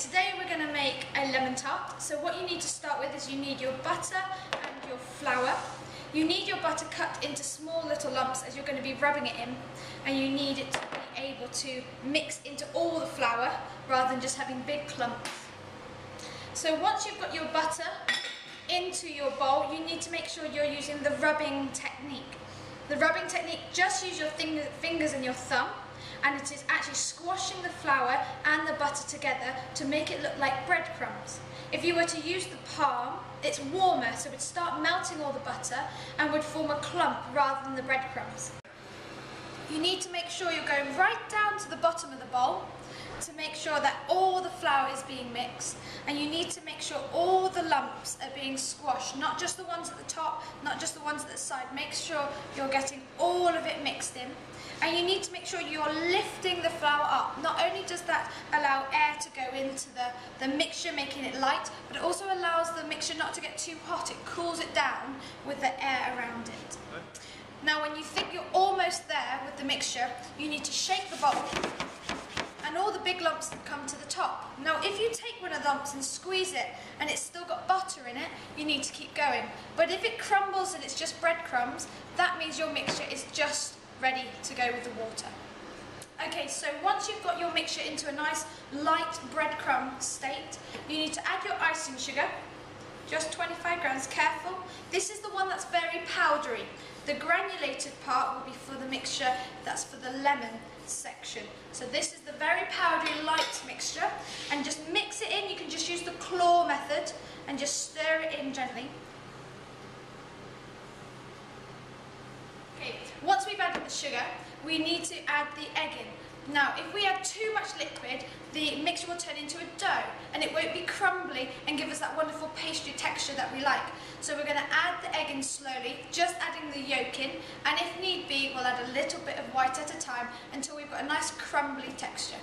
Today we're going to make a lemon tart. So what you need to start with is you need your butter and your flour. You need your butter cut into small little lumps as you're going to be rubbing it in, and you need it to be able to mix into all the flour rather than just having big clumps. So once you've got your butter into your bowl, you need to make sure you're using the rubbing technique. The rubbing technique, just use your fingers and your thumb, and it is actually squashing the flour and the butter together to make it look like breadcrumbs. If you were to use the palm, it's warmer, so it would start melting all the butter and would form a clump rather than the breadcrumbs. You need to make sure you're going right down to the bottom of the bowl to make sure that all the flour is being mixed, and you need to make sure all the lumps are being squashed, not just the ones at the top, not just the ones at the side. Make sure you're getting all of it mixed in. And you need to make sure you're lifting the flour up. Not only does that allow air to go into the mixture, making it light, but it also allows the mixture not to get too hot. It cools it down with the air around it. Now when you think you're almost there with the mixture, you need to shake the bowl and all the big lumps come to the top. Now if you take one of the lumps and squeeze it and it's still got butter in it, you need to keep going. But if it crumbles and it's just breadcrumbs, that means your mixture is just ready to go with the water. Okay, so once you've got your mixture into a nice light breadcrumb state, you need to add your icing sugar, just 25 grams, careful. This is the one that's very powdery. The granulated part will be for the mixture that's for the lemon section. So this is the very powdery light mixture, and just mix it in. You can just use the claw method and just stir it in gently. Okay, once we've added the sugar, we need to add the egg in. Now, if we add too much liquid, the mixture will turn into a dough, and it won't be crumbly and give us that wonderful pastry texture that we like. So we're going to add the egg in slowly, just adding the yolk in, and if need be, we'll add a little bit of white at a time until we've got a nice crumbly texture.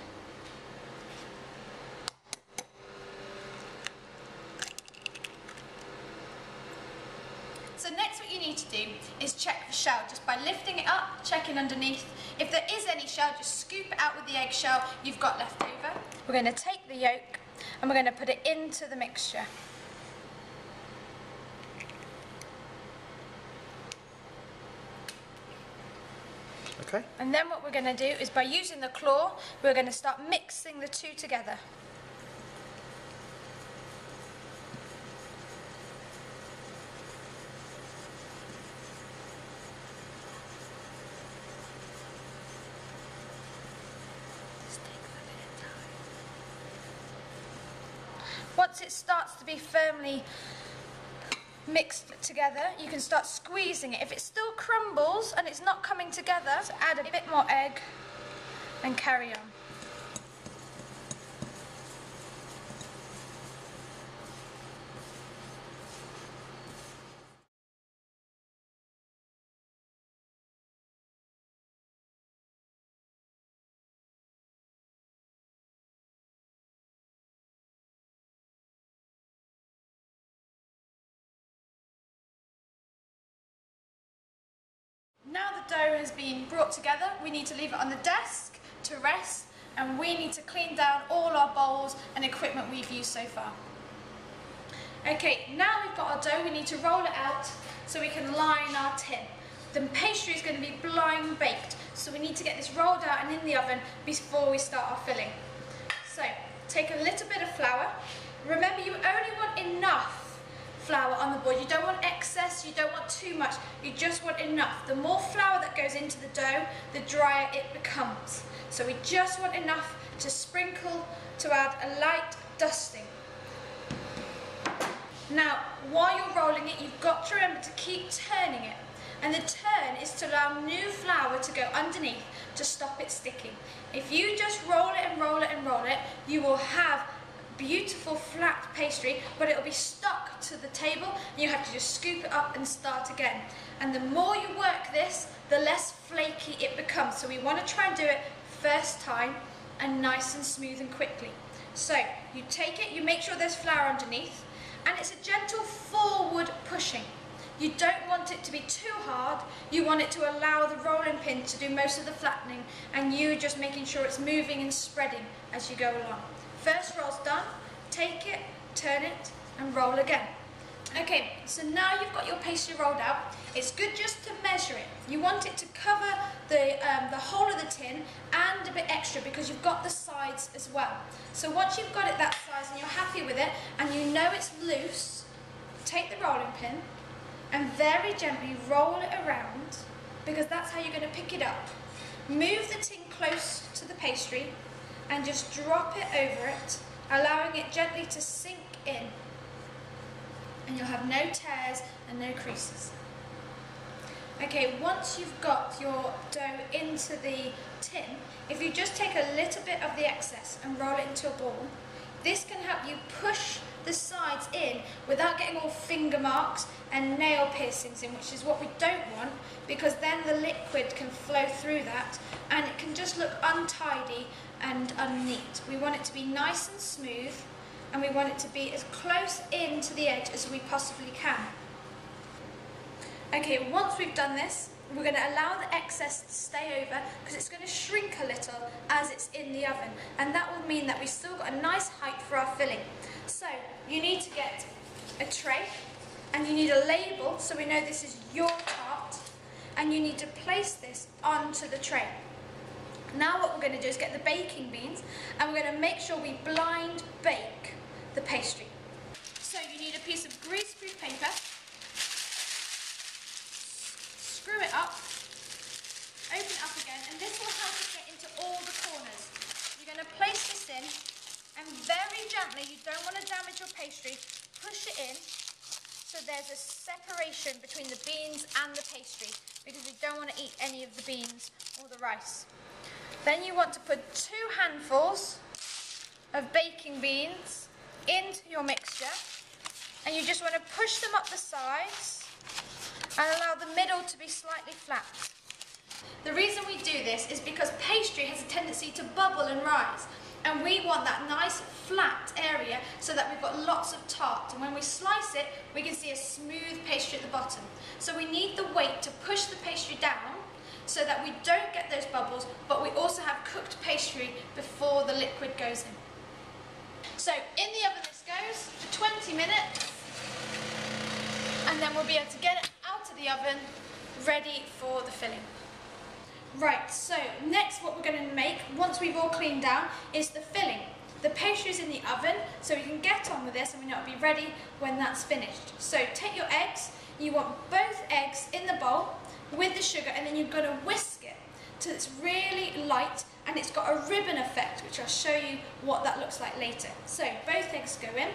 So next what you need to do is check for shell, just by lifting it up, checking underneath. If there is any shell, just scoop it out with the eggshell you've got left over. We're going to take the yolk and we're going to put it into the mixture. Okay. And then what we're going to do is, by using the claw, we're going to start mixing the two together. Once it starts to be firmly mixed together, you can start squeezing it. If it still crumbles and it's not coming together, so add a bit more egg and carry on. Now the dough has been brought together, we need to leave it on the desk to rest, and we need to clean down all our bowls and equipment we've used so far. Okay, now we've got our dough, we need to roll it out so we can line our tin. The pastry is going to be blind baked, so we need to get this rolled out and in the oven before we start our filling. So, take a little bit of flour. Remember, you only want enough flour on the board. You don't want excess, you don't want too much, you just want enough. The more flour that goes into the dough, the drier it becomes. So we just want enough to sprinkle to add a light dusting. Now, while you're rolling it, you've got to remember to keep turning it. And the turn is to allow new flour to go underneath to stop it sticking. If you just roll it and roll it and roll it, you will have beautiful flat pastry, but it'll be stuck to the table and you have to just scoop it up and start again. And the more you work this, the less flaky it becomes. So we want to try and do it first time and nice and smooth and quickly. So you take it, you make sure there's flour underneath, and it's a gentle forward pushing. You don't want it to be too hard, you want it to allow the rolling pin to do most of the flattening, and you just making sure it's moving and spreading as you go along. First roll's done, take it, turn it, and roll again. Okay, so now you've got your pastry rolled out. It's good just to measure it. You want it to cover the whole of the tin and a bit extra because you've got the sides as well. So once you've got it that size and you're happy with it and you know it's loose, take the rolling pin and very gently roll it around because that's how you're going to pick it up. Move the tin close to the pastry and just drop it over it, allowing it gently to sink in. And you'll have no tears and no creases. Okay, once you've got your dough into the tin, if you just take a little bit of the excess and roll it into a ball, this can help you push the sides in without getting all finger marks and nail piercings in, which is what we don't want, because then the liquid can flow through that and it can just look untidy and unneat. We want it to be nice and smooth, and we want it to be as close in to the edge as we possibly can. Okay, once we've done this, we're going to allow the excess to stay over because it's going to shrink a little as it's in the oven, and that will mean that we've still got a nice height for our filling. So you need to get a tray and you need a label so we know this is your tart, and you need to place this onto the tray. Now what we're going to do is get the baking beans and we're going to make sure we blind bake the pastry. So you need a piece of greaseproof paper, screw it up, open it up again, and this will help us get into all the corners. You're going to place this in and very gently, you don't want to damage your pastry, push it in so there's a separation between the beans and the pastry because we don't want to eat any of the beans or the rice. Then you want to put 2 handfuls of baking beans into your mixture, and you just want to push them up the sides and allow the middle to be slightly flat. The reason we do this is because pastry has a tendency to bubble and rise, and we want that nice flat area so that we've got lots of tart, and when we slice it we can see a smooth pastry at the bottom. So we need the weight to push the pastry down so that we don't get those bubbles, but we also have cooked pastry before the liquid goes in. So in the oven this goes for 20 minutes, and then we'll be able to get it out of the oven ready for the filling. Right, so next what we're going to make, once we've all cleaned down, is the filling. The pastry's in the oven, so we can get on with this and we know it'll be ready when that's finished. So take your eggs, you want both eggs in the bowl with the sugar, and then you're going to whisk it till it's really light and it's got a ribbon effect, which I'll show you what that looks like later. So both eggs go in.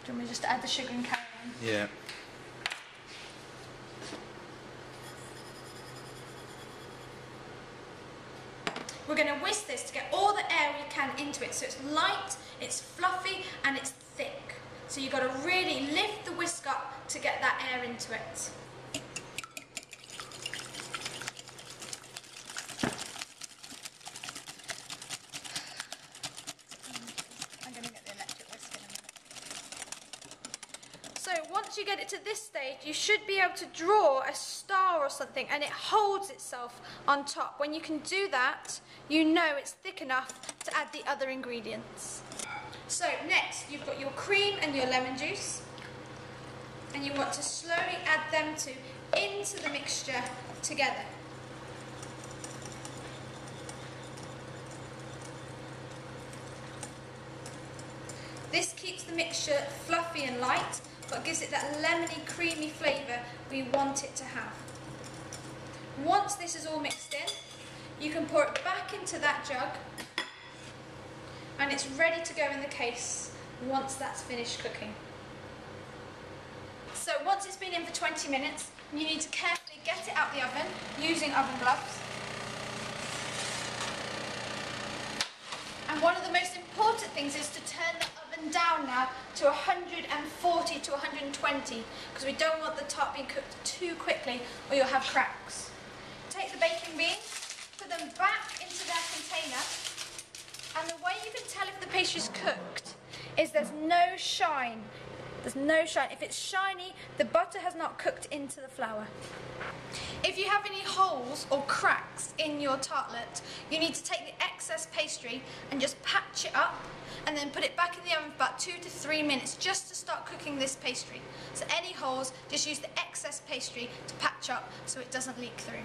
Do you want me just to add the sugar and carry on? Yeah. We're going to whisk this to get all the air we can into it, so it's light, it's fluffy, and it's thick. So you've got to really lift the whisk up to get that air into it. I'm going to get the electric whisk in a minute. So once you get it to this stage, you should be able to draw a star or something, and it holds itself on top. When you can do that, you know it's thick enough to add the other ingredients. So next, you've got your cream and your lemon juice, and you want to slowly add them into the mixture together. This keeps the mixture fluffy and light, but gives it that lemony, creamy flavour we want it to have. Once this is all mixed in, you can pour it back into that jug, and it's ready to go in the case once that's finished cooking. So once it's been in for 20 minutes, you need to carefully get it out the oven using oven gloves. And one of the most important things is to turn the oven down now to 140 to 120, because we don't want the tart being cooked too quickly or you'll have cracks. Take the baking beans, put them back into their container, and the way you can tell if the pastry's cooked is there's no shine There's no shine. If it's shiny, the butter has not cooked into the flour. If you have any holes or cracks in your tartlet, you need to take the excess pastry and just patch it up and then put it back in the oven for about 2 to 3 minutes just to start cooking this pastry. So any holes, just use the excess pastry to patch up so it doesn't leak through.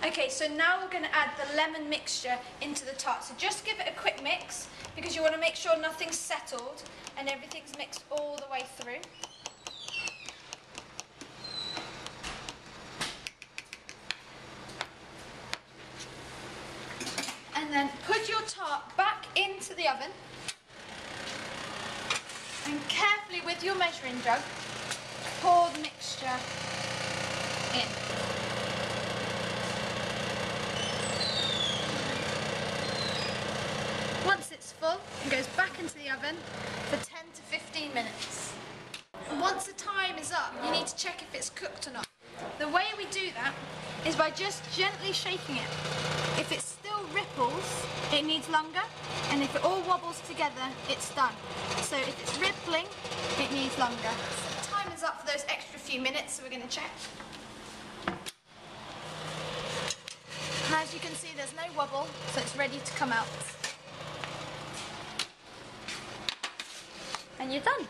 Okay, so now we're going to add the lemon mixture into the tart. So just give it a quick mix because you want to make sure nothing's settled and everything's mixed all the way through. And then put your tart back into the oven and carefully with your measuring jug pour the mixture in. Once it's full, it goes back into the oven for 10 to 15 minutes. Once the time is up, you need to check if it's cooked or not. The way we do that is by just gently shaking it. If it still ripples, it needs longer, and if it all wobbles together, it's done. So if it's rippling, it needs longer. So the time is up for those extra few minutes, so we're going to check. And as you can see, there's no wobble, so it's ready to come out. And you're done.